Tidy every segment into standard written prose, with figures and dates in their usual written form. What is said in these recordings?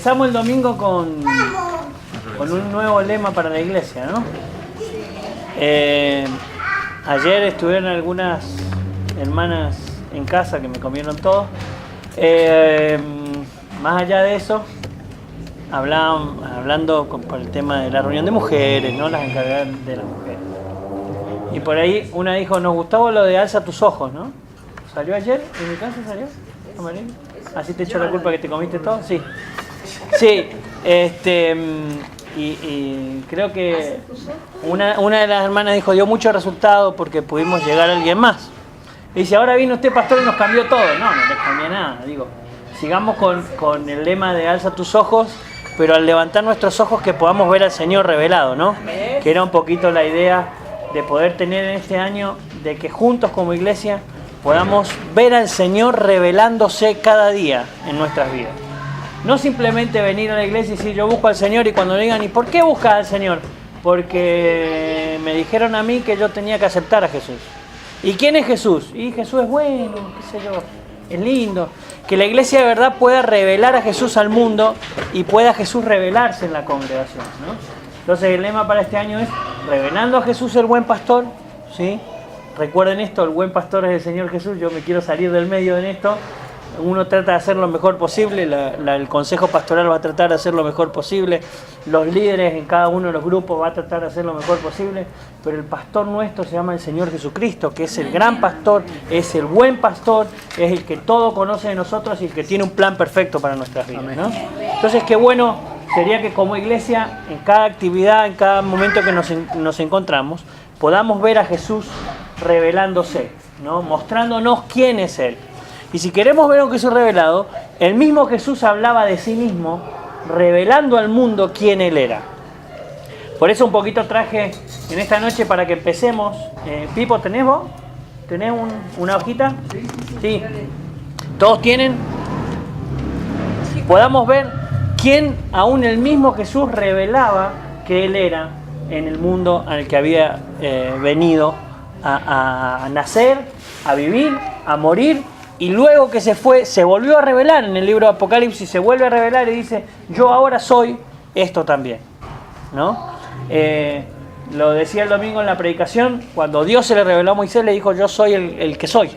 empezamos el domingo con un nuevo lema para la iglesia, ¿no? Ayer estuvieron algunas hermanas en casa que me comieron todo. Más allá de eso, hablando por el tema de la reunión de mujeres, ¿no? Las encargadas de las mujeres. Y por ahí una dijo, nos gustaba lo de alza tus ojos, ¿no? ¿Salió ayer? ¿En mi casa salió? ¿Amarillo? ¿Así te echo la culpa que te comiste todo? Sí. Sí, y creo que una de las hermanas dijo, dio mucho resultado porque pudimos llegar a alguien más. Y dice, ahora vino usted, pastor, y nos cambió todo. No les cambié nada. Digo, sigamos con el lema de alza tus ojos, pero al levantar nuestros ojos que podamos ver al Señor revelado, ¿no? Que era un poquito la idea de poder tener en este año, de que juntos como iglesia podamos ver al Señor revelándose cada día en nuestras vidas. No simplemente venir a la iglesia y decir yo busco al Señor y cuando le digan ¿y por qué buscas al Señor? Porque me dijeron a mí que yo tenía que aceptar a Jesús. ¿Y quién es Jesús? Y Jesús es bueno, qué sé yo, es lindo. Que la iglesia de verdad pueda revelar a Jesús al mundo y pueda Jesús revelarse en la congregación, ¿no? Entonces el lema para este año es revelando a Jesús el buen pastor, ¿sí? Recuerden esto, el buen pastor es el Señor Jesús. Yo me quiero salir del medio en esto. Uno trata de hacer lo mejor posible, el consejo pastoral va a tratar de hacer lo mejor posible, los líderes en cada uno de los grupos va a tratar de hacer lo mejor posible, pero el pastor nuestro se llama el Señor Jesucristo, que es el gran pastor, es el buen pastor, es el que todo conoce de nosotros y el que tiene un plan perfecto para nuestras vidas, ¿no? Entonces qué bueno sería que como iglesia, en cada actividad, en cada momento que nos encontramos, podamos ver a Jesús revelándose, ¿no? Mostrándonos quién es Él. Y si queremos ver a un Jesús revelado, el mismo Jesús hablaba de sí mismo, revelando al mundo quién Él era. Por eso un poquito traje en esta noche para que empecemos. Pipo, ¿tenés vos? ¿Tenés una hojita? Sí. ¿Todos tienen? Podamos ver quién aún el mismo Jesús revelaba que Él era en el mundo al que había venido a nacer, a vivir, a morir. Y luego que se fue, se volvió a revelar en el libro de Apocalipsis, se vuelve a revelar y dice, yo ahora soy esto también, ¿no? Lo decía el domingo en la predicación, cuando Dios se le reveló a Moisés, le dijo, yo soy el que soy.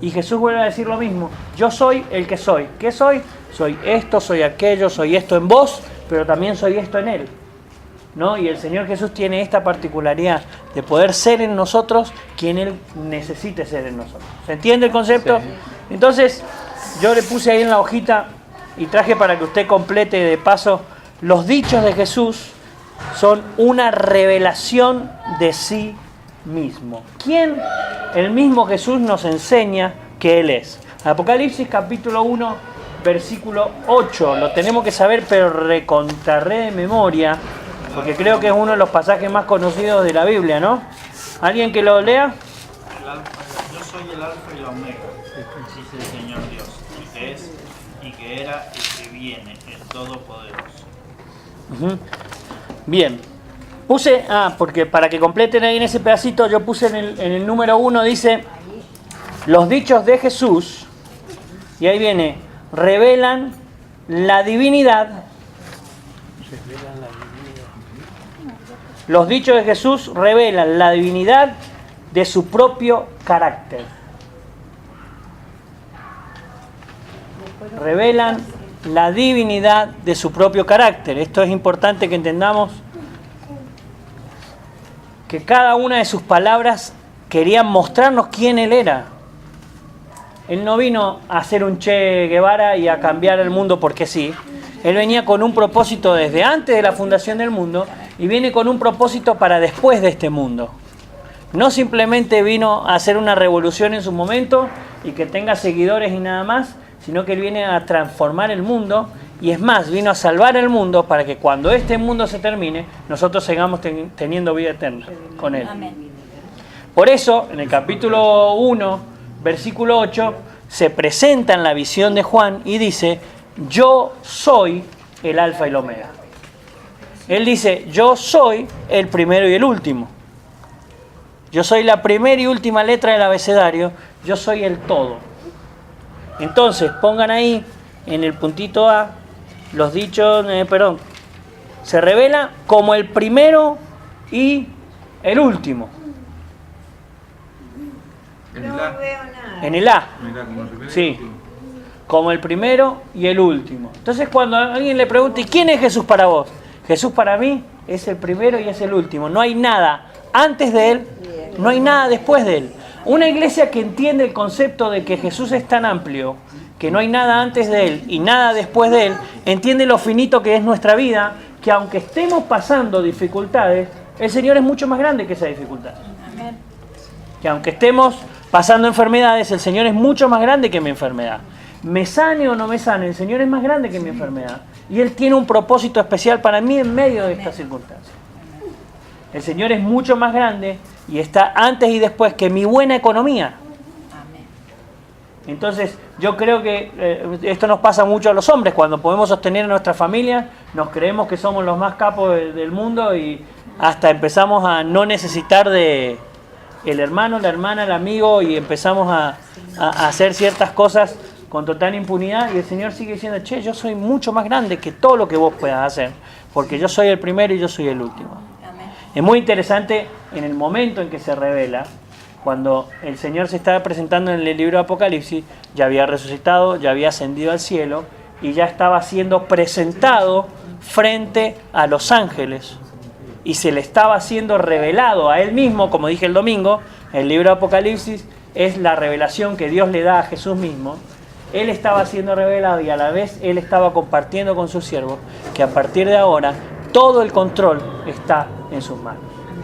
Y Jesús vuelve a decir lo mismo, yo soy el que soy. ¿Qué soy? Soy esto, soy aquello, soy esto en vos, pero también soy esto en Él, ¿no? Y el Señor Jesús tiene esta particularidad de poder ser en nosotros quien Él necesite ser en nosotros. ¿Se entiende el concepto? Sí. Entonces, yo le puse ahí en la hojita y traje para que usted complete de paso, los dichos de Jesús son una revelación de sí mismo. ¿Quién? El mismo Jesús nos enseña que Él es. Apocalipsis capítulo 1, versículo 8. Lo tenemos que saber, pero recontrarré de memoria, porque creo que es uno de los pasajes más conocidos de la Biblia, ¿no? ¿Alguien que lo lea? Yo soy el alfa y la omega, dice el Señor Dios, el que es, y que era, y que viene, el Todopoderoso. Bien. Puse, porque para que completen ahí en ese pedacito, yo puse en el número 1, dice, los dichos de Jesús, y ahí viene, revelan la divinidad. Los dichos de Jesús revelan la divinidad de su propio carácter. Revelan la divinidad de su propio carácter. Esto es importante que entendamos que cada una de sus palabras querían mostrarnos quién Él era. Él no vino a ser un Che Guevara y a cambiar el mundo porque sí. Él venía con un propósito desde antes de la fundación del mundo y viene con un propósito para después de este mundo. No simplemente vino a hacer una revolución en su momento y que tenga seguidores y nada más, sino que Él viene a transformar el mundo y es más, vino a salvar el mundo para que cuando este mundo se termine, nosotros sigamos teniendo vida eterna con Él. Amén. Por eso, en el capítulo 1, versículo 8, se presenta en la visión de Juan y dice, yo soy el alfa y el omega. Él dice, yo soy el primero y el último. Yo soy la primera y última letra del abecedario. Yo soy el todo. Entonces, pongan ahí en el puntito A, los dichos, se revela como el primero y el último. No veo nada. En el A. Mirá, como el primero y el Sí. último. Como el primero y el último. Entonces cuando alguien le pregunte, ¿y quién es Jesús para vos? Jesús para mí es el primero y es el último. No hay nada antes de Él, no hay nada después de Él. Una iglesia que entiende el concepto de que Jesús es tan amplio, que no hay nada antes de Él y nada después de Él, entiende lo finito que es nuestra vida, que aunque estemos pasando dificultades, el Señor es mucho más grande que esa dificultad. Que aunque estemos pasando enfermedades, el Señor es mucho más grande que mi enfermedad. Me sane o no me sane, el Señor es más grande que mi enfermedad. Y Él tiene un propósito especial para mí en medio de estas circunstancias. El Señor es mucho más grande y está antes y después que mi buena economía. Entonces, yo creo que esto nos pasa mucho a los hombres. Cuando podemos sostener a nuestra familia, nos creemos que somos los más capos del mundo y hasta empezamos a no necesitar de el hermano, la hermana, el amigo, y empezamos a hacer ciertas cosas con total impunidad, y el Señor sigue diciendo, che, yo soy mucho más grande que todo lo que vos puedas hacer, porque yo soy el primero y yo soy el último. Amén. Es muy interesante en el momento en que se revela, cuando el Señor se estaba presentando en el libro de Apocalipsis, ya había resucitado, ya había ascendido al cielo, y ya estaba siendo presentado frente a los ángeles, y se le estaba siendo revelado a Él mismo, como dije el domingo, el libro de Apocalipsis es la revelación que Dios le da a Jesús mismo. Él estaba siendo revelado y a la vez Él estaba compartiendo con sus siervos que a partir de ahora todo el control está en sus manos.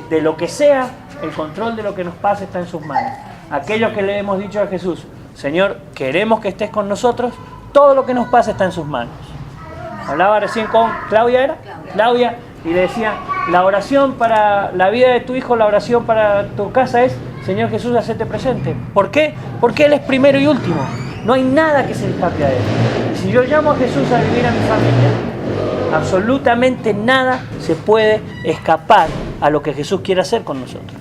De lo que sea, el control de lo que nos pasa está en sus manos. Aquellos que le hemos dicho a Jesús, Señor, queremos que estés con nosotros, todo lo que nos pasa está en sus manos. Hablaba recién con Claudia, Claudia, y le decía, la oración para la vida de tu hijo, la oración para tu casa es, Señor Jesús, hacete presente. ¿Por qué? Porque Él es primero y último. No hay nada que se escape a Él. Si yo llamo a Jesús a vivir a mi familia, absolutamente nada se puede escapar a lo que Jesús quiere hacer con nosotros.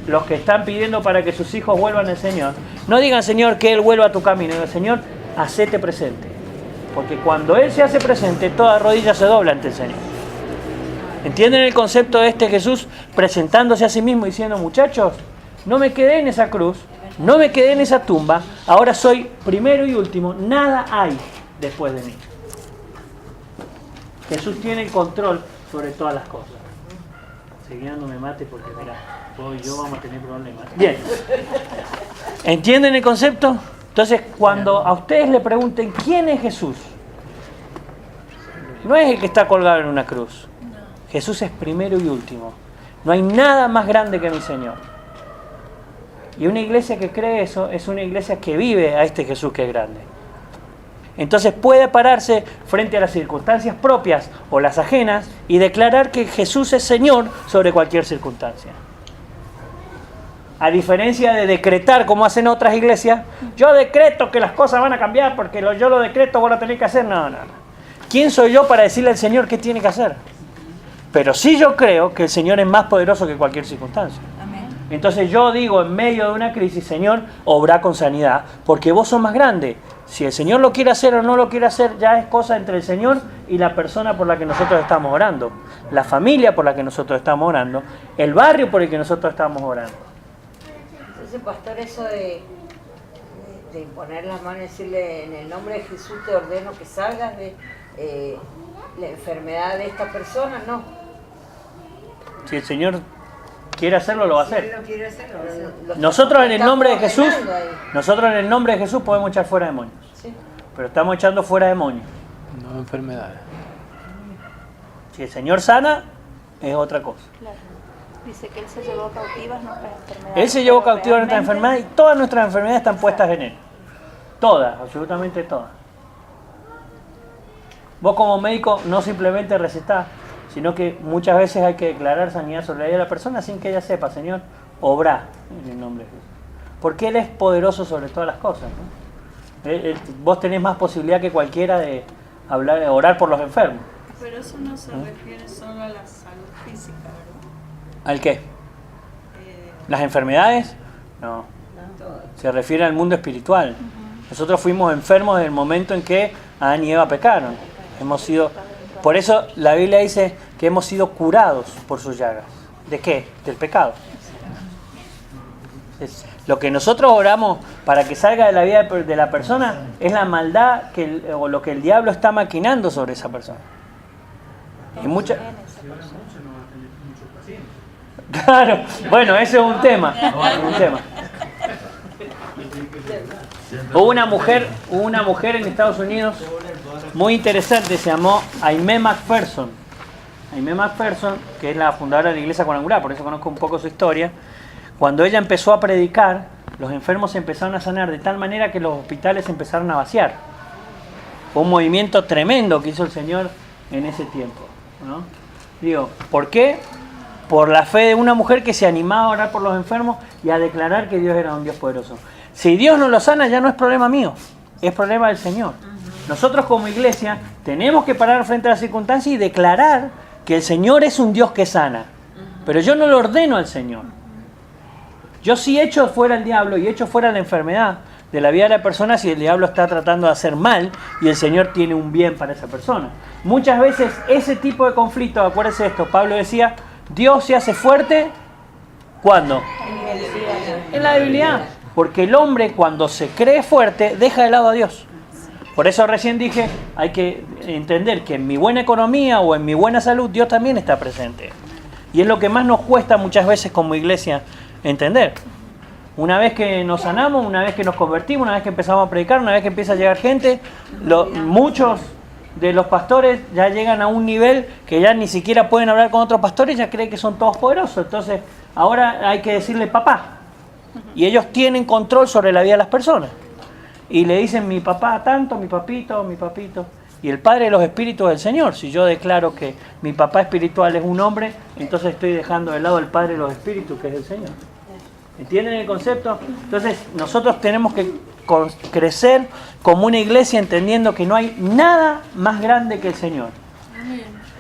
Los que están pidiendo para que sus hijos vuelvan al Señor, no digan, Señor, que Él vuelva a tu camino. Digan, Señor, hacete presente. Porque cuando Él se hace presente, toda rodilla se dobla ante el Señor. ¿Entienden el concepto de este Jesús presentándose a sí mismo diciendo, muchachos, no me quedé en esa cruz, no me quedé en esa tumba, ahora soy primero y último, nada hay después de mí. Jesús tiene el control sobre todas las cosas. Seguida no me mate porque mirá, vos y yo vamos a tener problemas. Bien. ¿Entienden el concepto? Entonces, cuando a ustedes le pregunten quién es Jesús, no es el que está colgado en una cruz. Jesús es primero y último. No hay nada más grande que mi Señor. Y una iglesia que cree eso es una iglesia que vive a este Jesús que es grande. Entonces puede pararse frente a las circunstancias propias o las ajenas y declarar que Jesús es Señor sobre cualquier circunstancia. A diferencia de decretar como hacen otras iglesias, yo decreto que las cosas van a cambiar porque yo lo decreto, vos lo tenés que hacer. No. ¿Quién soy yo para decirle al Señor qué tiene que hacer? Pero sí yo creo que el Señor es más poderoso que cualquier circunstancia. Entonces yo digo en medio de una crisis, Señor, obra con sanidad, porque vos sos más grande. Si el Señor lo quiere hacer o no lo quiere hacer, ya es cosa entre el Señor y la persona por la que nosotros estamos orando, la familia por la que nosotros estamos orando, el barrio por el que nosotros estamos orando. Entonces, pastor, eso de poner las manos y decirle, en el nombre de Jesús te ordeno que salgas de la enfermedad de esta persona, no. Si el Señor quiere hacerlo, lo va a hacer. Si Él lo quiere hacer, lo va a hacer. Nosotros en el nombre de Jesús podemos echar fuera demonios. Sí. Pero estamos echando fuera demonios. No enfermedades. Si el Señor sana, es otra cosa. Claro. Dice que Él se llevó cautivas nuestras enfermedades. Él se llevó cautivas nuestras realmente enfermedades y todas nuestras enfermedades están puestas en Él. Todas, absolutamente todas. Vos como médico no simplemente recetás, sino que muchas veces hay que declarar sanidad sobre la vida de la persona sin que ella sepa, Señor, obrá en el nombre de Jesús. Porque Él es poderoso sobre todas las cosas, ¿no? Vos tenés más posibilidad que cualquiera de hablar, de orar por los enfermos. Pero eso no se refiere solo a la salud física, ¿verdad? ¿Al qué? ¿Las enfermedades? No. Se refiere al mundo espiritual. Nosotros fuimos enfermos en el momento en que Adán y Eva pecaron. Por eso la Biblia dice que hemos sido curados por sus llagas. ¿De qué? Del pecado. Lo que nosotros oramos para que salga de la vida de la persona es la maldad o lo que el diablo está maquinando sobre esa persona. Y Claro, bueno, ese es un tema. Hubo una mujer en Estados Unidos muy interesante, se llamó Aimee McPherson. Aimee McPherson, que es la fundadora de la Iglesia Cuadrangular, por eso conozco un poco su historia. Cuando ella empezó a predicar, los enfermos se empezaron a sanar de tal manera que los hospitales empezaron a vaciar. Fue un movimiento tremendo que hizo el Señor en ese tiempo, ¿no? Digo, ¿por qué? Por la fe de una mujer que se animaba a orar por los enfermos y a declarar que Dios era un Dios poderoso. Si Dios no lo sana, ya no es problema mío, es problema del Señor. Nosotros como iglesia tenemos que parar frente a las circunstancias y declarar que el Señor es un Dios que sana. Pero yo no lo ordeno al Señor. Yo sí echo fuera el diablo y echo fuera la enfermedad de la vida de la persona si el diablo está tratando de hacer mal y el Señor tiene un bien para esa persona. Muchas veces ese tipo de conflicto, acuérdense de esto, Pablo decía, Dios se hace fuerte, ¿cuándo? En la debilidad. Porque el hombre cuando se cree fuerte deja de lado a Dios. Por eso recién dije, hay que entender que en mi buena economía o en mi buena salud Dios también está presente. Y es lo que más nos cuesta muchas veces como iglesia entender. Una vez que nos sanamos, una vez que nos convertimos, una vez que empezamos a predicar, una vez que empieza a llegar gente, muchos de los pastores ya llegan a un nivel que ya ni siquiera pueden hablar con otros pastores, ya creen que son todos poderosos. Entonces ahora hay que decirle papá. Y ellos tienen control sobre la vida de las personas. Y le dicen mi papá tanto, mi papito, mi papito. Y el Padre de los Espíritus es el Señor. Si yo declaro que mi papá espiritual es un hombre, entonces estoy dejando de lado el Padre de los Espíritus, que es el Señor. ¿Entienden el concepto? Entonces nosotros tenemos que crecer como una iglesia entendiendo que no hay nada más grande que el Señor.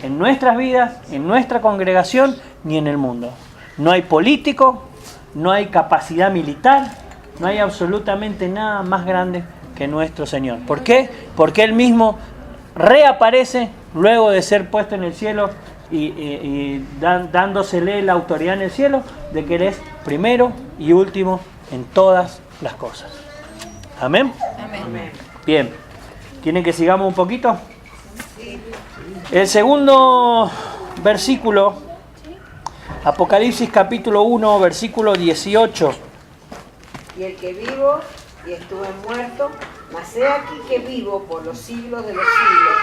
En nuestras vidas, en nuestra congregación, ni en el mundo. No hay político, no hay capacidad militar, no hay absolutamente nada más grande que nuestro Señor. ¿Por qué? Porque Él mismo reaparece luego de ser puesto en el cielo y dándosele la autoridad en el cielo de que Él es primero y último en todas las cosas. ¿Amén? Amén. Bien. ¿Quieren que sigamos un poquito? El segundo versículo, Apocalipsis capítulo 1, versículo 18. Y el que vivo y estuve muerto, mas he aquí que vivo por los siglos de los siglos.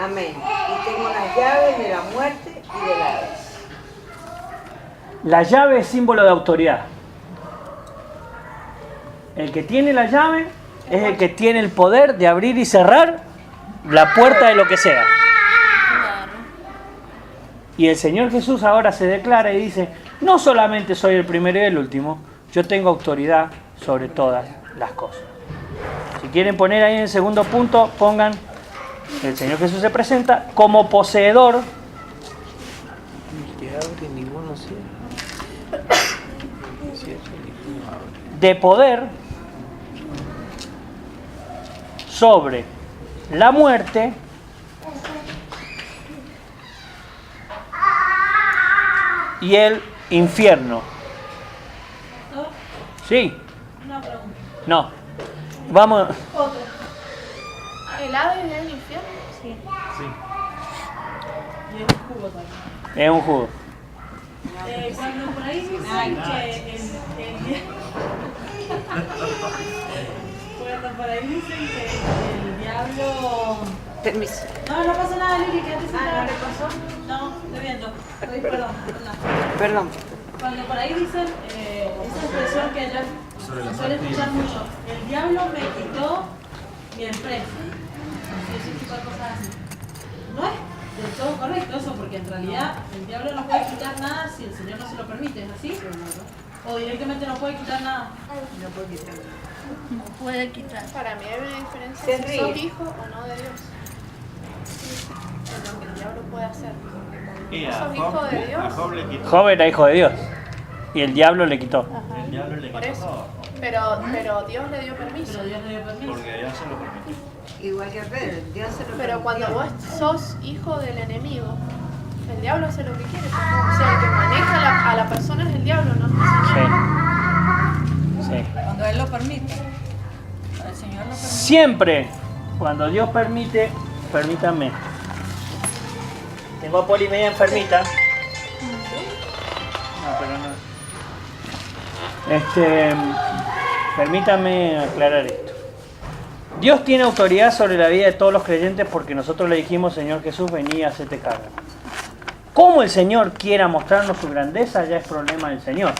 Amén. Y tengo las llaves de la muerte y del Hades. La llave es símbolo de autoridad. El que tiene la llave es el que tiene el poder de abrir y cerrar la puerta de lo que sea. Y el Señor Jesús ahora se declara y dice, no solamente soy el primero y el último, yo tengo autoridad sobre todas las cosas. Si quieren poner ahí en el segundo punto, pongan, el Señor Jesús se presenta como poseedor de poder sobre la muerte y el infierno. Sí. Una pregunta. No. Vamos. Otro. ¿El Hades es el infierno? Sí. Y es un jugo también. Es un jugo. Cuando por ahí dicen que cuando por ahí dicen que el diablo... Permiso. No pasa nada, Lili, que antes ¿No le pasó? No, estoy viendo. Perdón. Perdón. Cuando por ahí dicen esa expresión que ya se suele escuchar mucho, el diablo me quitó mi empresa. Y ese tipo de cosas así. No es del todo correcto eso, porque en realidad el diablo no puede quitar nada si el Señor no se lo permite, ¿es así? O directamente no puede quitar nada. No puedo quitar. No puede quitar. Para mí hay una diferencia Se si ríe. sos hijo o no de Dios. Es lo que el diablo puede hacer. Y No a sos hijo de Job Dios. le quitó. Job era hijo de Dios y el diablo le quitó. El diablo le Por quitó eso. todo. Pero Dios le dio permiso. Pero Dios le dio permiso. Porque Dios se lo permitió. Igual que Pedro, Dios se lo Pero permitió. cuando vos sos hijo del enemigo, el diablo hace lo que quiere. O sea, el que maneja a la persona es el diablo, no el Señor. Sí. Sí. Cuando Él lo permite. Cuando el Señor lo permite. Siempre, cuando Dios permite, permítanme. Tengo a Poli media enfermita. No, pero no. Permítame aclarar esto. Dios tiene autoridad sobre la vida de todos los creyentes porque nosotros le dijimos, Señor Jesús, vení, hacete cargo. Cómo el Señor quiera mostrarnos su grandeza ya es problema del Señor.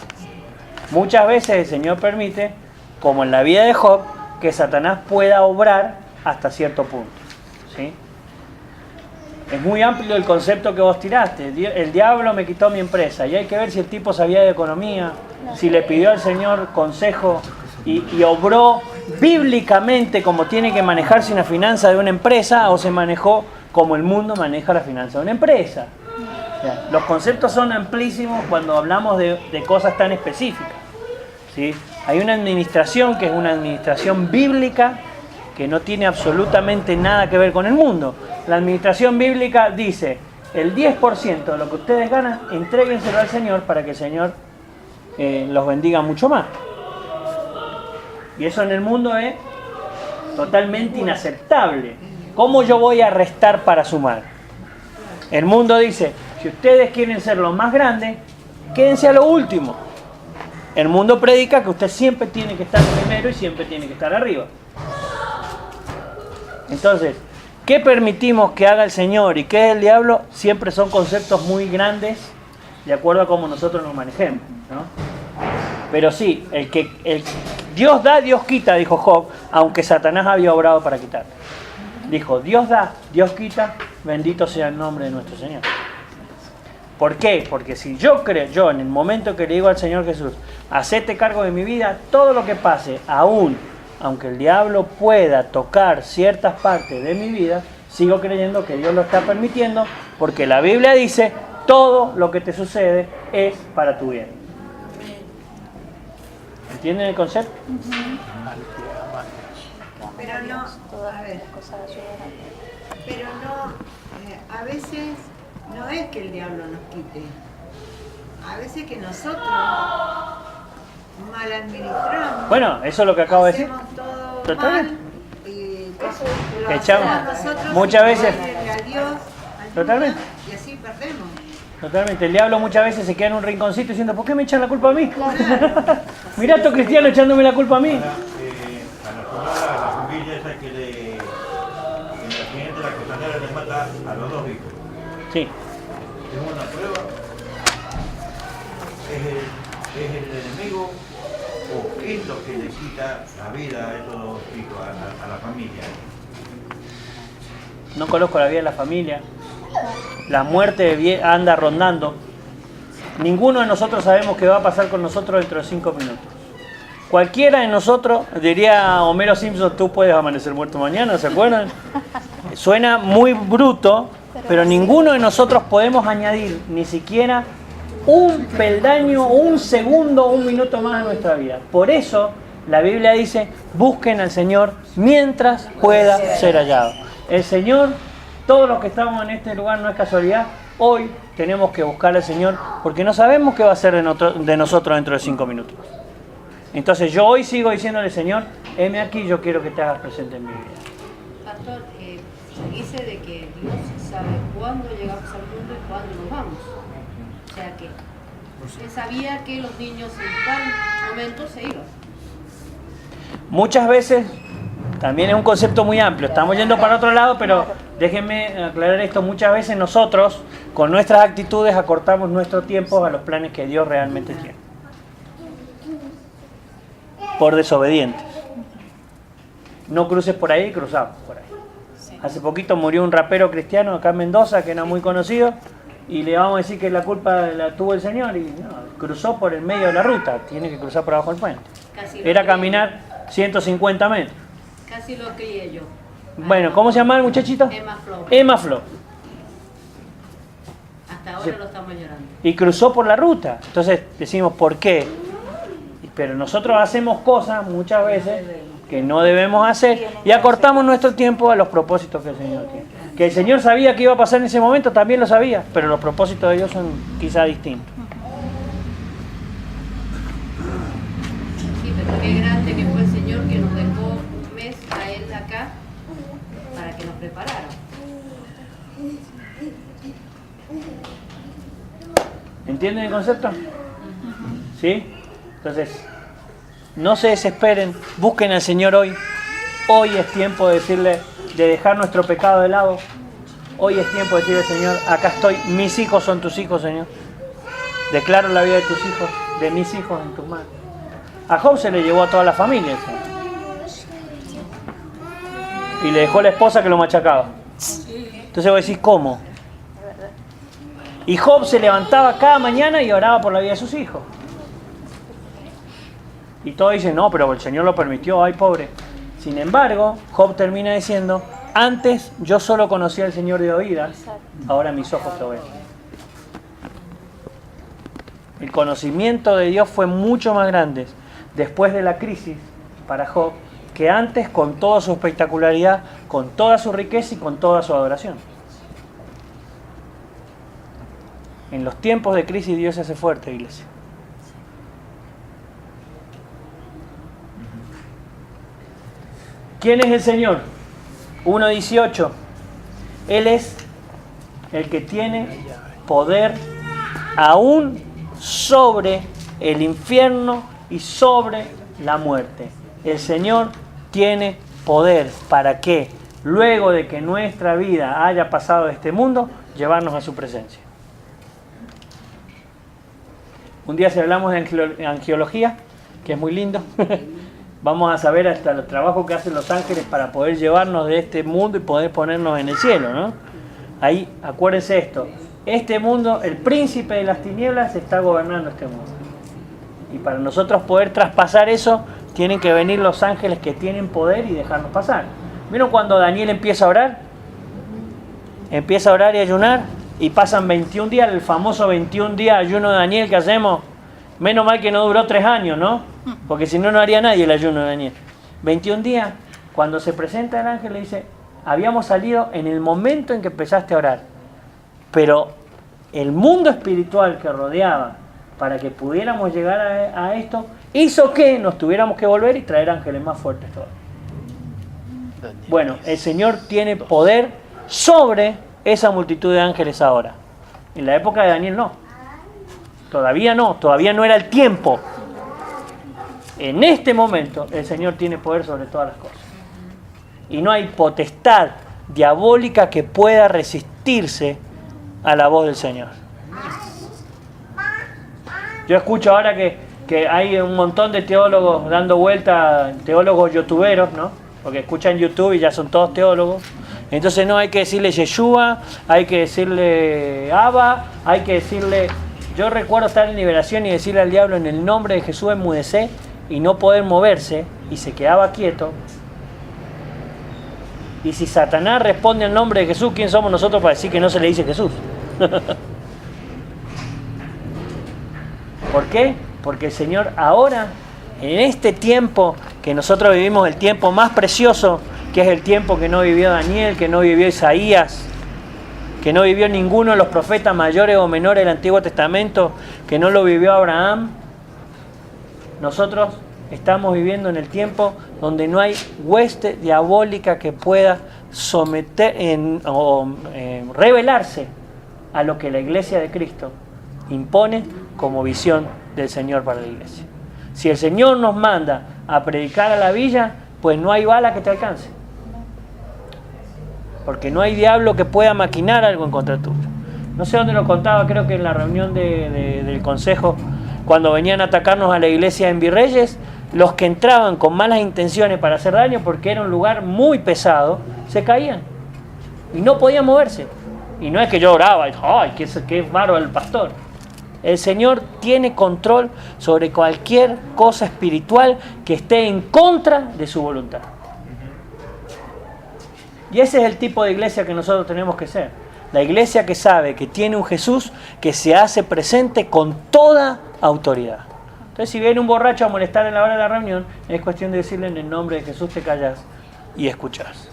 Muchas veces el Señor permite, como en la vida de Job, que Satanás pueda obrar hasta cierto punto. ¿Sí? Es muy amplio el concepto que vos tiraste. El diablo me quitó mi empresa. Y hay que ver si el tipo sabía de economía, si le pidió al Señor consejo y obró bíblicamente como tiene que manejarse una finanza de una empresa, o se manejó como el mundo maneja la finanza de una empresa. O sea, los conceptos son amplísimos cuando hablamos de cosas tan específicas. ¿Sí? Hay una administración que es una administración bíblica que no tiene absolutamente nada que ver con el mundo. La administración bíblica dice, el 10% de lo que ustedes ganan, entréguenselo al Señor para que el Señor los bendiga mucho más. Y eso en el mundo es totalmente inaceptable. ¿Cómo yo voy a restar para sumar? El mundo dice, si ustedes quieren ser los más grandes, quédense a lo último. El mundo predica que usted siempre tiene que estar primero y siempre tiene que estar arriba. Entonces, ¿qué permitimos que haga el Señor y qué es el diablo? Siempre son conceptos muy grandes de acuerdo a cómo nosotros nos manejemos, ¿no? Pero sí, Dios da, Dios quita, dijo Job, aunque Satanás había obrado para quitar. Dijo, Dios da, Dios quita, bendito sea el nombre de nuestro Señor. ¿Por qué? Porque si yo en el momento que le digo al Señor Jesús, hacete cargo de mi vida, todo lo que pase, aunque el diablo pueda tocar ciertas partes de mi vida, sigo creyendo que Dios lo está permitiendo, porque la Biblia dice, todo lo que te sucede es para tu bien. ¿Entienden el concepto? Pero no, a ver, pero no, a veces no es que el diablo nos quite, a veces que nosotros mal administramos. Bueno, eso es lo que acabo de decir. Hacemos todo Totalmente. mal y lo Echamos. hacemos nosotros Muchas sin veces. pedirle a Dios ayuda, Totalmente. y así perdemos. Totalmente. El diablo muchas veces se queda en un rinconcito diciendo, ¿por qué me echan la culpa a mí? Claro. Mirá a estos cristianos echándome la culpa a mí. A la familia esa que en la siguiente la costanera le mata a los dos hijos. Sí. Es una prueba. ¿Es el enemigo o qué es lo que le quita la vida a esos dos hijos, a la familia? No conozco la vida de la familia. La muerte anda rondando. Ninguno de nosotros sabemos qué va a pasar con nosotros dentro de 5 minutos. Cualquiera de nosotros, diría Homero Simpson, tú puedes amanecer muerto mañana, ¿se acuerdan? Suena muy bruto, pero ninguno de nosotros podemos añadir ni siquiera un peldaño, un segundo, un minuto más a nuestra vida. Por eso la Biblia dice, busquen al Señor mientras pueda ser hallado. El Señor, todos los que estamos en este lugar no es casualidad, hoy tenemos que buscar al Señor porque no sabemos qué va a ser de nosotros dentro de 5 minutos. Entonces yo hoy sigo diciéndole, Señor, heme aquí, yo quiero que te hagas presente en mi vida. Pastor, se dice de que Dios sabe cuándo llegamos al mundo y cuándo nos vamos. O sea que Él sabía que los niños en tal momento se iban. Muchas veces, también es un concepto muy amplio, estamos yendo para otro lado, pero déjenme aclarar esto, muchas veces nosotros con nuestras actitudes acortamos nuestro tiempo a los planes que Dios realmente tiene. Por desobedientes. No cruces por ahí, cruzamos por ahí. Hace poquito murió un rapero cristiano acá en Mendoza que era muy conocido y le vamos a decir que la culpa la tuvo el Señor y no, cruzó por el medio de la ruta, tiene que cruzar por abajo del puente. Era caminar 150 metros. Casi lo crié yo. Bueno, ¿cómo se llama el muchachito? Emma Flor. Emma Flor. Hasta ahora lo estamos llorando. Y cruzó por la ruta. Entonces decimos, ¿por qué? Pero nosotros hacemos cosas muchas veces que no debemos hacer y acortamos nuestro tiempo a los propósitos que el Señor tiene. Que el Señor sabía que iba a pasar en ese momento, también lo sabía, pero los propósitos de Dios son quizá distintos. Sí, pero qué grande que fue el Señor que nos dejó un mes a Él acá para que nos preparara. ¿Entienden el concepto? ¿Sí? Entonces, no se desesperen, busquen al Señor hoy. Hoy es tiempo de decirle, de dejar nuestro pecado de lado. Hoy es tiempo de decirle al Señor, acá estoy, mis hijos son tus hijos, Señor. Declaro la vida de tus hijos, de mis hijos en tus manos. A Job se le llevó a toda la familia, Señor. Y le dejó la esposa que lo machacaba. Entonces vos decís, ¿cómo? Y Job se levantaba cada mañana y oraba por la vida de sus hijos. Y todos dicen, no, pero el Señor lo permitió, ay pobre. Sin embargo, Job termina diciendo, antes yo solo conocía al Señor de oídas, ahora mis ojos lo ven. El conocimiento de Dios fue mucho más grande después de la crisis para Job que antes, con toda su espectacularidad, con toda su riqueza y con toda su adoración. En los tiempos de crisis Dios se hace fuerte, iglesia. ¿Quién es el Señor? 1:18. Él es el que tiene poder aún sobre el infierno y sobre la muerte. El Señor tiene poder para que, luego de que nuestra vida haya pasado de este mundo, llevarnos a su presencia. Un día si hablamos de angiología, que es muy lindo, vamos a saber hasta el trabajo que hacen los ángeles para poder llevarnos de este mundo y poder ponernos en el cielo, ¿no? Ahí, acuérdense esto, este mundo, el príncipe de las tinieblas está gobernando este mundo. Y para nosotros poder traspasar eso, tienen que venir los ángeles que tienen poder y dejarnos pasar. ¿Vieron cuando Daniel empieza a orar? Empieza a orar y ayunar, y pasan 21 días, el famoso 21 días ayuno de Daniel que hacemos. Menos mal que no duró 3 años, ¿no? Porque si no, no haría nadie el ayuno de Daniel. 21 días, cuando se presenta el ángel le dice, habíamos salido en el momento en que empezaste a orar, pero el mundo espiritual que rodeaba para que pudiéramos llegar a esto, hizo que nos tuviéramos que volver y traer ángeles más fuertes todavía. Bueno, el Señor tiene poder sobre esa multitud de ángeles ahora. En la época de Daniel no. Todavía no era el tiempo. En este momento el Señor tiene poder sobre todas las cosas. Y no hay potestad diabólica que pueda resistirse a la voz del Señor. Yo escucho ahora que hay un montón de teólogos dando vuelta, teólogos youtuberos, ¿no? Porque escuchan YouTube y ya son todos teólogos. Entonces no hay que decirle Yeshua, hay que decirle Abba, hay que decirle... Yo recuerdo estar en liberación y decirle al diablo en el nombre de Jesús enmudecé y no poder moverse y se quedaba quieto. Y si Satanás responde al nombre de Jesús, ¿quién somos nosotros para decir que no se le dice Jesús? ¿Por qué? Porque el Señor ahora, en este tiempo que nosotros vivimos, el tiempo más precioso, que es el tiempo que no vivió Daniel, que no vivió Isaías, que no vivió ninguno de los profetas mayores o menores del Antiguo Testamento, que no lo vivió Abraham. Nosotros estamos viviendo en el tiempo donde no hay hueste diabólica que pueda someter revelarse a lo que la Iglesia de Cristo impone como visión del Señor para la Iglesia. Si el Señor nos manda a predicar a la villa, pues no hay bala que te alcance. Porque no hay diablo que pueda maquinar algo en contra tuyo. No sé dónde lo contaba, creo que en la reunión del consejo, cuando venían a atacarnos a la iglesia en Virreyes, los que entraban con malas intenciones para hacer daño, porque era un lugar muy pesado, se caían y no podían moverse. Y no es que yo oraba, ¡ay, qué bárbaro el pastor! El Señor tiene control sobre cualquier cosa espiritual que esté en contra de su voluntad. Y ese es el tipo de iglesia que nosotros tenemos que ser. La iglesia que sabe que tiene un Jesús que se hace presente con toda autoridad. Entonces, si viene un borracho a molestar en la hora de la reunión, es cuestión de decirle en el nombre de Jesús te callas y escuchás.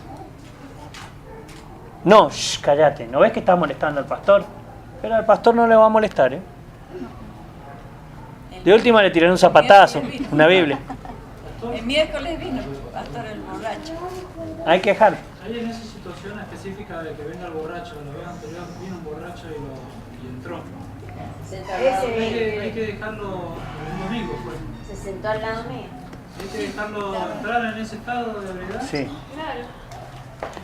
No, shh, cállate. ¿No ves que está molestando al pastor? Pero al pastor no le va a molestar, ¿eh? De última le tiré un zapatazo, una Biblia. El miércoles vino pastor el borracho. Hay que dejar. Hay en esa situación específica de que venga el borracho, la vez anterior vino un borracho y entró. Hay que dejarlo el domingo, pues. Se sentó al lado mío. Hay que dejarlo entrar en ese estado de ebriedad. Sí.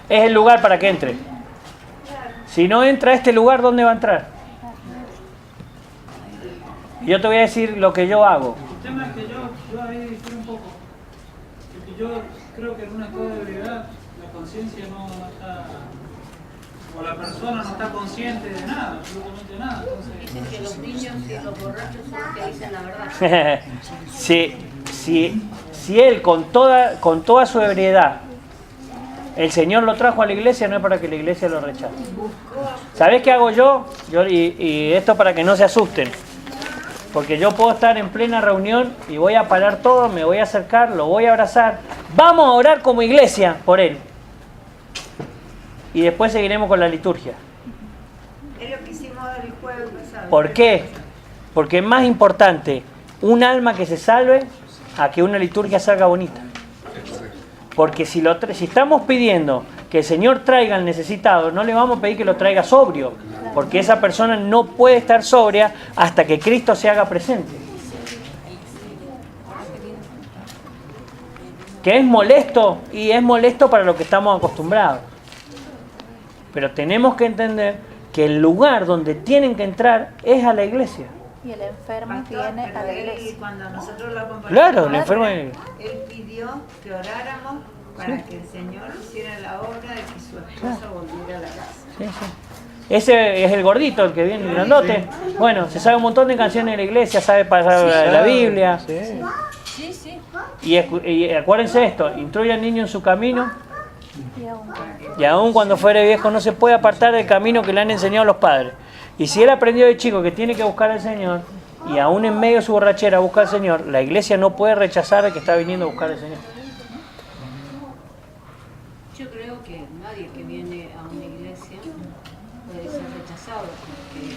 Es el lugar para que entre. Si no entra a este lugar, ¿dónde va a entrar? Y yo te voy a decir lo que yo hago. El tema es que yo ahí difiero un poco. Porque yo creo que en un estado de ebriedad la conciencia no está, o la persona no está consciente de nada, absolutamente nada. Entonces, Dicen que los niños y los borrachos son los que dicen la verdad. si él con toda su ebriedad, el Señor lo trajo a la iglesia, no es para que la iglesia lo rechace. ¿Sabés qué hago yo? Y esto para que no se asusten. Porque yo puedo estar en plena reunión y voy a parar todo, me voy a acercar, lo voy a abrazar. Vamos a orar como iglesia por él. Y después seguiremos con la liturgia. Es lo que hicimos el jueves pasado. ¿Por qué? Porque es más importante un alma que se salve a que una liturgia salga bonita. Porque si estamos pidiendo que el Señor traiga al necesitado, no le vamos a pedir que lo traiga sobrio, porque esa persona no puede estar sobria hasta que Cristo se haga presente. Que es molesto, y es molesto para lo que estamos acostumbrados. Pero tenemos que entender que el lugar donde tienen que entrar es a la iglesia. Y el enfermo viene a la iglesia. Cuando nosotros lo acompañamos, Claro, el enfermo es... él pidió que oráramos para que el Señor hiciera la obra de que su esposa volviera a la casa. Sí, sí. Ese es el gordito, el que viene el grandote. Bueno, se sabe un montón de canciones de la iglesia, sabe pasar la Biblia. Sí, sí. Y acuérdense esto, instruye al niño en su camino. Y aún Y aun cuando fuere viejo no se puede apartar del camino que le han enseñado los padres. Y si él aprendió de chico que tiene que buscar al Señor, y aún en medio de su borrachera busca al Señor, la iglesia no puede rechazar al que está viniendo a buscar al Señor. Yo creo que nadie que viene a una iglesia puede ser rechazado, porque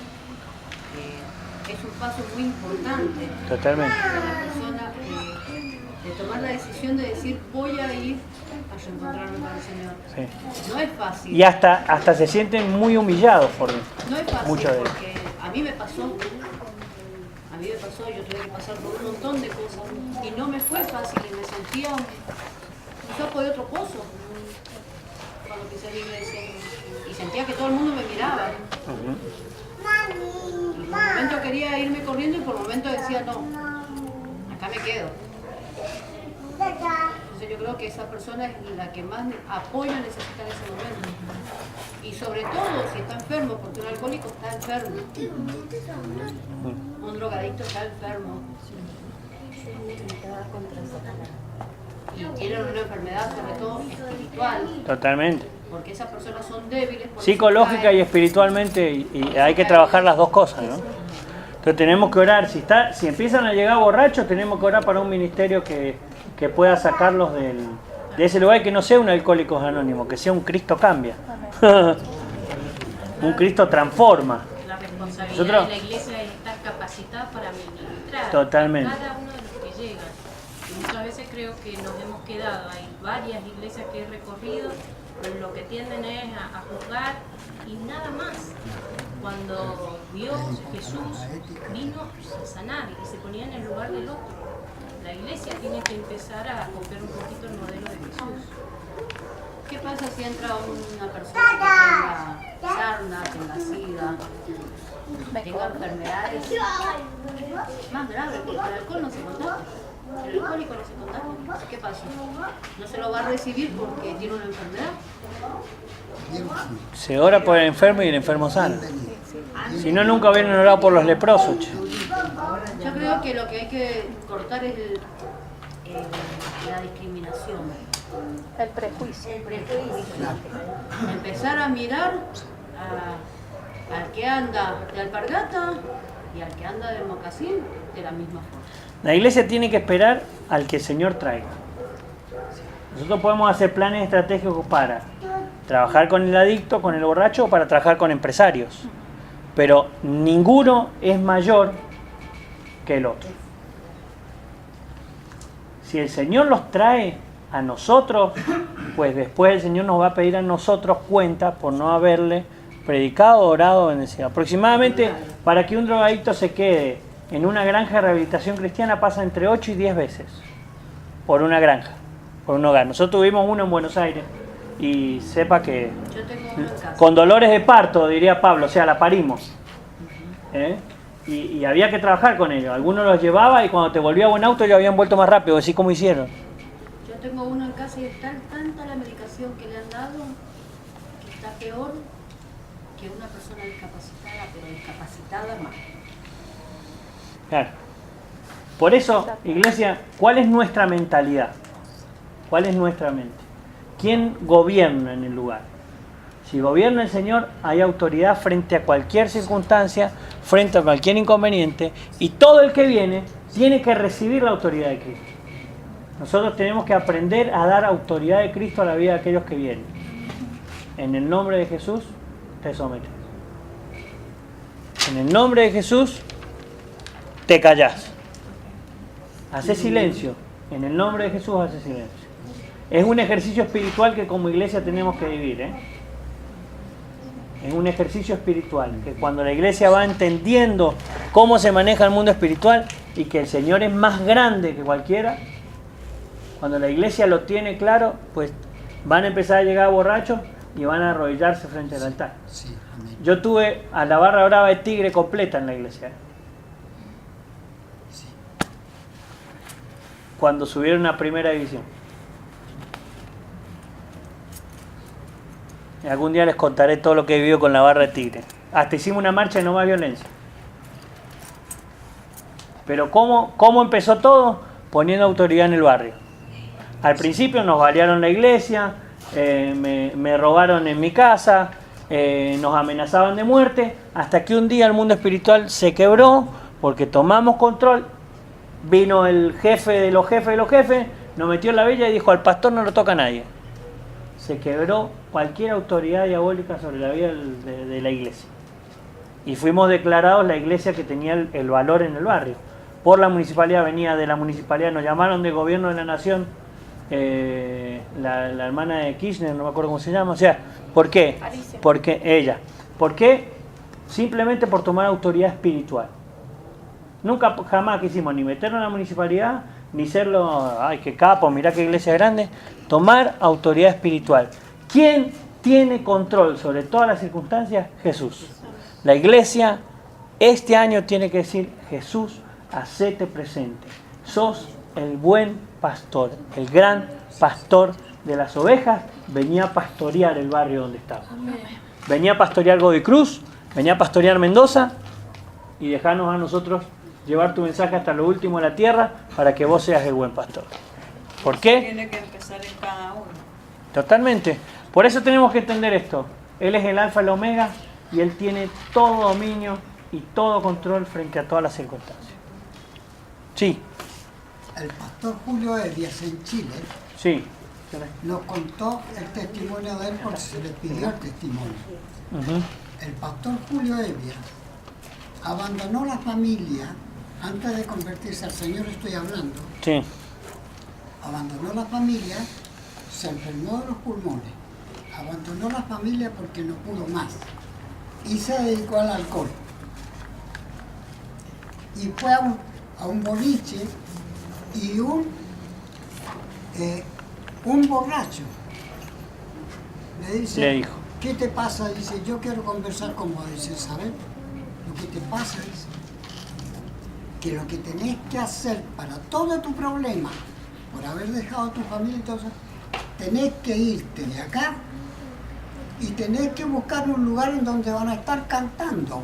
es un paso muy importante. Totalmente. Para la persona de tomar la decisión de decir voy a ir a reencontrarme con el Señor. Sí. No es fácil. Y hasta se sienten muy humillados por él. No es fácil, Mucho de ellos. porque a mí me pasó, yo tuve que pasar por un montón de cosas y no me fue fácil y me sentía un sapo de otro pozo cuando pisé la iglesia y sentía que todo el mundo me miraba. Y por momentos quería irme corriendo y por momentos decía no, acá me quedo. Entonces yo creo que esa persona es la que más apoyo necesita en ese momento. Y sobre todo si está enfermo, porque un alcohólico está enfermo. Un drogadicto está enfermo. Y tienen una enfermedad sobre todo espiritual. Totalmente. Porque esas personas son débiles. Psicológica y espiritualmente, y hay que trabajar las dos cosas, ¿no? Entonces tenemos que orar. Si empiezan a llegar borrachos, tenemos que orar para un ministerio que pueda sacarlos de ese lugar, que no sea un Alcohólicos Anónimos, que sea un Cristo cambia. Un Cristo transforma. La responsabilidad de la iglesia es estar capacitada para ministrar Totalmente. a cada uno de los que llegan. Y muchas veces creo que nos hemos quedado, hay varias iglesias que he recorrido, pero lo que tienden es a juzgar y nada más. Cuando Dios, Jesús, vino a sanar y se ponía en el lugar del otro. La iglesia tiene que empezar a copiar un poquito el modelo de Jesús. ¿Qué pasa si entra una persona que tenga sarna, tenga sida, tenga enfermedades más graves? Porque el alcohol no se contagia. El alcohólico no se contagia. ¿Qué pasa? ¿No se lo va a recibir porque tiene una enfermedad? Se ora por el enfermo y el enfermo sana. Si no, nunca hubieran orado por los leprosos. Che. Yo creo que lo que hay que cortar es la discriminación. el prejuicio. Empezar a mirar al que anda de alpargata y al que anda de mocasín de la misma forma. La iglesia tiene que esperar al que el Señor traiga. Nosotros podemos hacer planes estratégicos para trabajar con el adicto, con el borracho, o para trabajar con empresarios. Pero ninguno es mayor que el otro. Si el Señor los trae a nosotros, pues después el Señor nos va a pedir a nosotros cuenta por no haberle predicado, orado, bendecido. Aproximadamente, para que un drogadicto se quede en una granja de rehabilitación cristiana, pasa entre 8 y 10 veces por una granja, por un hogar. Nosotros tuvimos uno en Buenos Aires y sepa que Yo tengo uno en casa. con dolores de parto, diría Pablo, o sea, la parimos. Y había que trabajar con ellos. Algunos los llevaba y cuando te volvía a buen auto ya habían vuelto más rápido, así como hicieron. Yo tengo uno en casa y es tanta la medicación que le han dado que está peor que una persona discapacitada, pero discapacitada más. Claro. Por eso, iglesia, ¿cuál es nuestra mentalidad? ¿Cuál es nuestra mente? ¿Quién gobierna en el lugar? Si gobierna el Señor, hay autoridad frente a cualquier circunstancia, frente a cualquier inconveniente, y todo el que viene tiene que recibir la autoridad de Cristo. Nosotros tenemos que aprender a dar autoridad de Cristo a la vida de aquellos que vienen. En el nombre de Jesús, te sometes. En el nombre de Jesús, te callás. Hace silencio. En el nombre de Jesús, hace silencio. Es un ejercicio espiritual que como iglesia tenemos que vivir, Es un ejercicio espiritual, que cuando la iglesia va entendiendo cómo se maneja el mundo espiritual y que el Señor es más grande que cualquiera, cuando la iglesia lo tiene claro, pues van a empezar a llegar borrachos y van a arrodillarse frente al altar. Sí, amén. Yo tuve a la barra brava de Tigre completa en la iglesia. Sí. Cuando subieron a primera división. Y algún día les contaré todo lo que he vivido con la barra de Tigre. Hasta hicimos una marcha de no más violencia. Pero ¿cómo empezó todo? Poniendo autoridad en el barrio. Al principio nos balearon la iglesia, me robaron en mi casa, nos amenazaban de muerte, hasta que un día el mundo espiritual se quebró porque tomamos control. Vino el jefe de los jefes, nos metió en la villa y dijo: al pastor no lo toca nadie. Se quebró cualquier autoridad diabólica sobre la vida de la iglesia. Y fuimos declarados la iglesia que tenía el valor en el barrio. Por la municipalidad, venía de la municipalidad, nos llamaron de gobierno de la nación, la hermana de Kirchner, no me acuerdo cómo se llama. O sea, ¿por qué? Alicia. Porque ella. ¿Por qué? Simplemente por tomar autoridad espiritual. Nunca jamás quisimos ni meternos en la municipalidad, ni serlo, ay, qué capo, mirá qué iglesia grande. Tomar autoridad espiritual. ¿Quién tiene control sobre todas las circunstancias? Jesús. La iglesia este año tiene que decir: Jesús, hacete presente. Sos el buen pastor, el gran pastor de las ovejas. Venía a pastorear el barrio donde estaba. Venía a pastorear Godoy Cruz, venía a pastorear Mendoza, y dejarnos a nosotros llevar tu mensaje hasta lo último de la tierra para que vos seas el buen pastor. ¿Por qué? Tiene que empezar en cada uno. Totalmente. Por eso tenemos que entender esto. Él es el alfa y el omega y Él tiene todo dominio y todo control frente a todas las circunstancias. Sí. El pastor Julio Evias en Chile Sí. nos contó el testimonio de él porque se le pidió el testimonio. El pastor Julio Evias abandonó la familia antes de convertirse al Señor, estoy hablando. Sí. Abandonó la familia, se enfermó de los pulmones, abandonó la familia porque no pudo más y se dedicó al alcohol. Y fue a un boliche y un borracho le dijo: ¿qué te pasa? Dice: yo quiero conversar con vos. Dice: ¿sabes lo que te pasa? Dice que lo que tenés que hacer para todo tu problema, por haber dejado a tu familia y todo eso, tenés que irte de acá y tenés que buscar un lugar en donde van a estar cantando.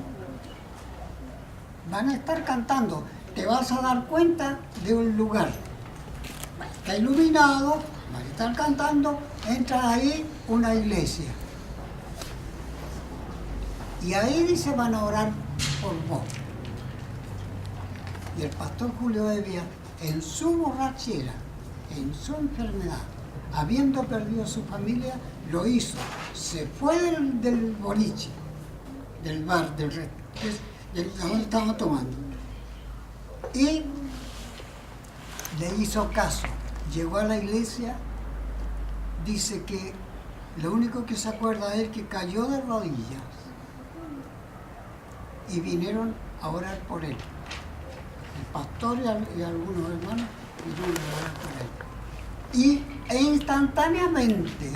Van a estar cantando. Te vas a dar cuenta de un lugar. Está iluminado, van a estar cantando, entra ahí una iglesia. Y ahí dice: van a orar por vos. Y el pastor Julio Evia, en su borrachera, en su enfermedad, habiendo perdido su familia, lo hizo. Se fue del boliche, del bar, del donde estaban tomando. Y le hizo caso. Llegó a la iglesia, dice que lo único que se acuerda es que cayó de rodillas y vinieron a orar por él. El pastor y algunos hermanos vinieron a orar por él. E instantáneamente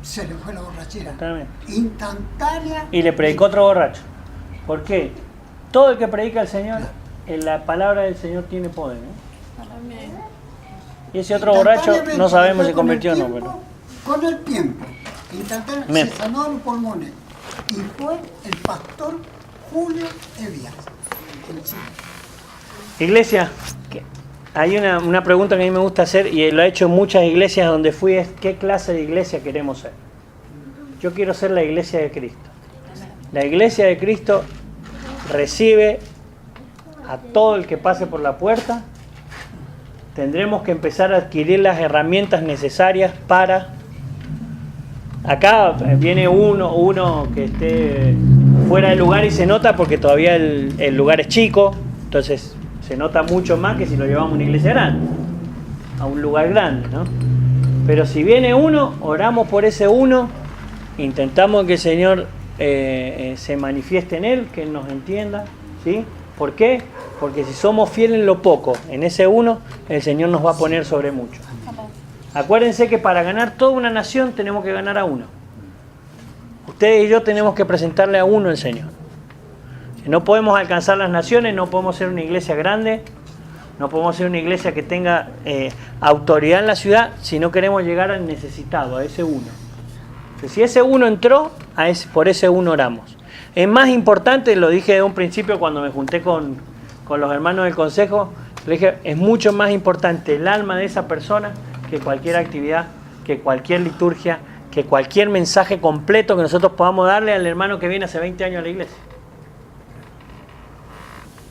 se le fue la borrachera. Instantánea. Y le predicó otro borracho. ¿Por qué? Todo el que predica al Señor, en la palabra del Señor tiene poder, ¿no? Amén. Y ese otro borracho no sabemos si se convirtió o no, pero... Con el tiempo, instantáneamente se sanó los pulmones. Y fue el pastor Julio Evia. Iglesia, hay una pregunta que a mí me gusta hacer y lo he hecho en muchas iglesias donde fui, es ¿qué clase de iglesia queremos ser? Yo quiero ser la iglesia de Cristo. La iglesia de Cristo recibe a todo el que pase por la puerta. Tendremos que empezar a adquirir las herramientas necesarias para... Acá viene uno que esté fuera del lugar y se nota porque todavía el lugar es chico, entonces se nota mucho más que si lo llevamos a una iglesia grande, a un lugar grande, ¿no? Pero si viene uno, oramos por ese uno, intentamos que el Señor se manifieste en él, que él nos entienda, ¿sí? ¿Por qué? Porque si somos fieles en lo poco, en ese uno, el Señor nos va a poner sobre mucho. Acuérdense que para ganar toda una nación tenemos que ganar a uno. Ustedes y yo tenemos que presentarle a uno el Señor. Si no podemos alcanzar las naciones, no podemos ser una iglesia grande, no podemos ser una iglesia que tenga autoridad en la ciudad si no queremos llegar al necesitado, a ese uno. Entonces, si ese uno entró, por ese uno oramos. Es más importante, lo dije de un principio cuando me junté con los hermanos del consejo, le dije, es mucho más importante el alma de esa persona que cualquier actividad, que cualquier liturgia, que cualquier mensaje completo que nosotros podamos darle al hermano que viene hace 20 años a la iglesia.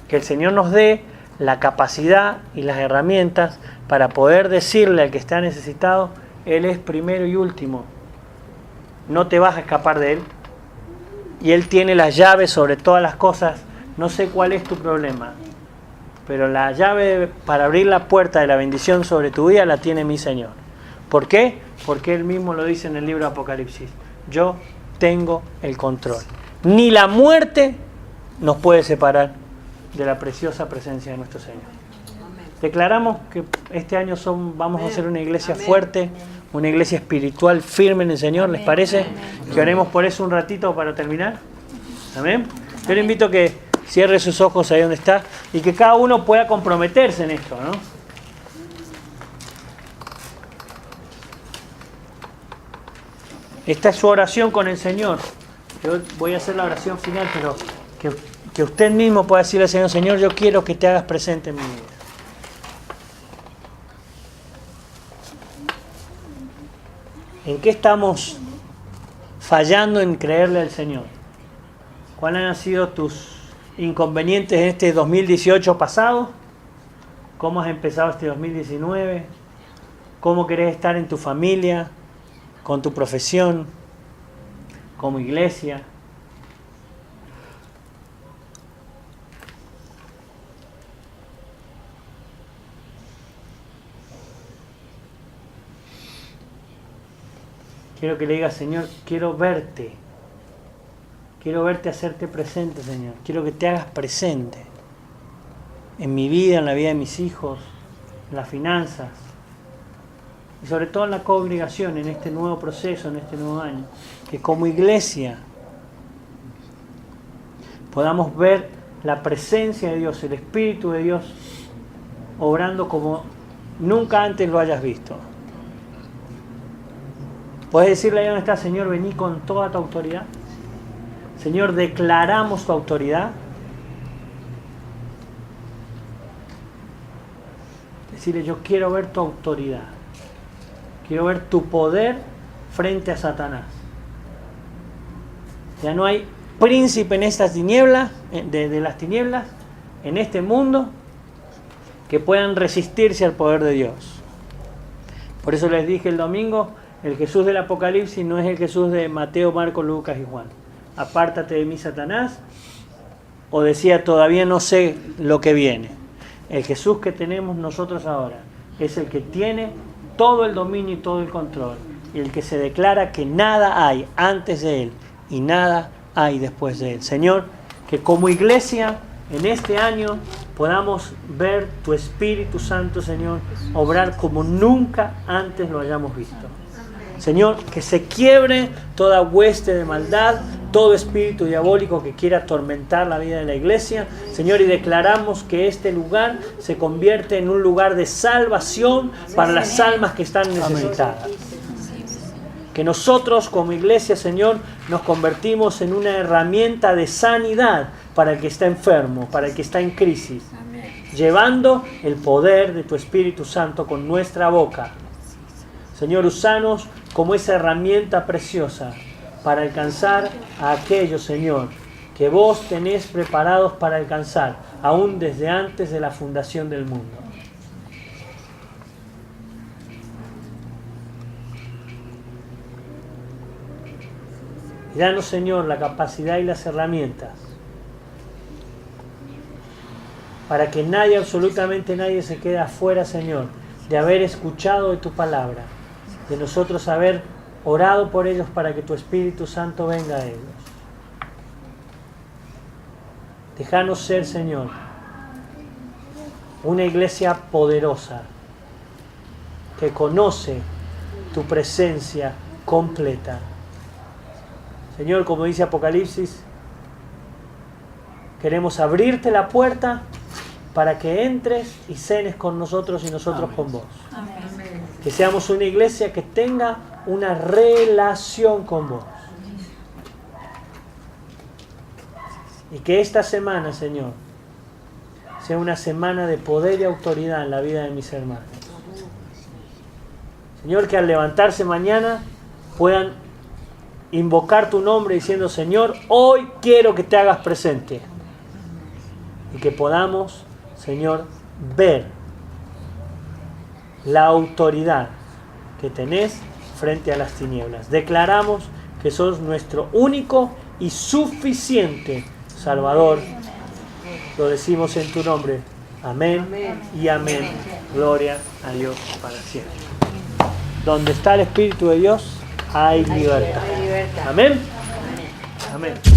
Que el Señor nos dé la capacidad y las herramientas para poder decirle al que está necesitado, Él es primero y último. No te vas a escapar de Él. Y Él tiene las llaves sobre todas las cosas. No sé cuál es tu problema, pero la llave para abrir la puerta de la bendición sobre tu vida la tiene mi Señor. ¿Por qué? Porque Él mismo lo dice en el libro de Apocalipsis. Yo tengo el control. Ni la muerte nos puede separar de la preciosa presencia de nuestro Señor. Declaramos que este año vamos a ser una iglesia fuerte, una iglesia espiritual firme en el Señor. ¿Les parece? Que oremos por eso un ratito para terminar. Amén. Yo le invito a que cierre sus ojos ahí donde está y que cada uno pueda comprometerse en esto, ¿no? Esta es su oración con el Señor. Yo voy a hacer la oración final, pero que usted mismo pueda decirle al Señor, Señor, yo quiero que te hagas presente en mi vida. ¿En qué estamos fallando en creerle al Señor? ¿Cuáles han sido tus inconvenientes en este 2018 pasado? ¿Cómo has empezado este 2019? ¿Cómo querés estar en tu familia, con tu profesión, como iglesia? Quiero que le digas, Señor, quiero verte hacerte presente, Señor. Quiero que te hagas presente en mi vida, en la vida de mis hijos, en las finanzas y sobre todo en la congregación, en este nuevo proceso, en este nuevo año. Que como iglesia podamos ver la presencia de Dios, el Espíritu de Dios obrando como nunca antes lo hayas visto. Puedes decirle ahí donde está, Señor, vení con toda tu autoridad. Señor, declaramos tu autoridad. Decirle, yo quiero ver tu autoridad. Quiero ver tu poder frente a Satanás. Ya no hay príncipe en estas tinieblas, de las tinieblas, en este mundo que puedan resistirse al poder de Dios. Por eso les dije el domingo, el Jesús del Apocalipsis no es el Jesús de Mateo, Marcos, Lucas y Juan. Apártate de mí, Satanás. O decía, todavía no sé lo que viene. El Jesús que tenemos nosotros ahora es el que tiene todo el dominio y todo el control. Y el que se declara que nada hay antes de Él y nada hay después de Él. Señor, que como iglesia en este año podamos ver tu Espíritu Santo, Señor, obrar como nunca antes lo hayamos visto. Señor, que se quiebre toda hueste de maldad, todo espíritu diabólico que quiera atormentar la vida de la iglesia. Señor, y declaramos que este lugar se convierte en un lugar de salvación para las almas que están necesitadas. Que nosotros como iglesia, Señor, nos convertimos en una herramienta de sanidad para el que está enfermo, para el que está en crisis, llevando el poder de tu Espíritu Santo con nuestra boca. Señor, usanos como esa herramienta preciosa para alcanzar a aquellos, Señor, que vos tenés preparados para alcanzar, aún desde antes de la fundación del mundo. Y danos, Señor, la capacidad y las herramientas para que nadie, absolutamente nadie, se quede afuera, Señor, de haber escuchado de tu palabra, de nosotros haber orado por ellos para que tu Espíritu Santo venga a ellos. Déjanos ser, Señor, una iglesia poderosa que conoce tu presencia completa. Señor, como dice Apocalipsis, queremos abrirte la puerta para que entres y cenes con nosotros y nosotros con vos. Amén. Que seamos una iglesia que tenga una relación con vos. Y que esta semana, Señor, sea una semana de poder y autoridad en la vida de mis hermanos. Señor, que al levantarse mañana puedan invocar tu nombre diciendo, Señor, hoy quiero que te hagas presente. Y que podamos, Señor, ver la autoridad que tenés frente a las tinieblas. Declaramos que sos nuestro único y suficiente Salvador. Lo decimos en tu nombre. Amén y amén. Gloria a Dios para siempre. Donde está el Espíritu de Dios, hay libertad. Amén. Amén.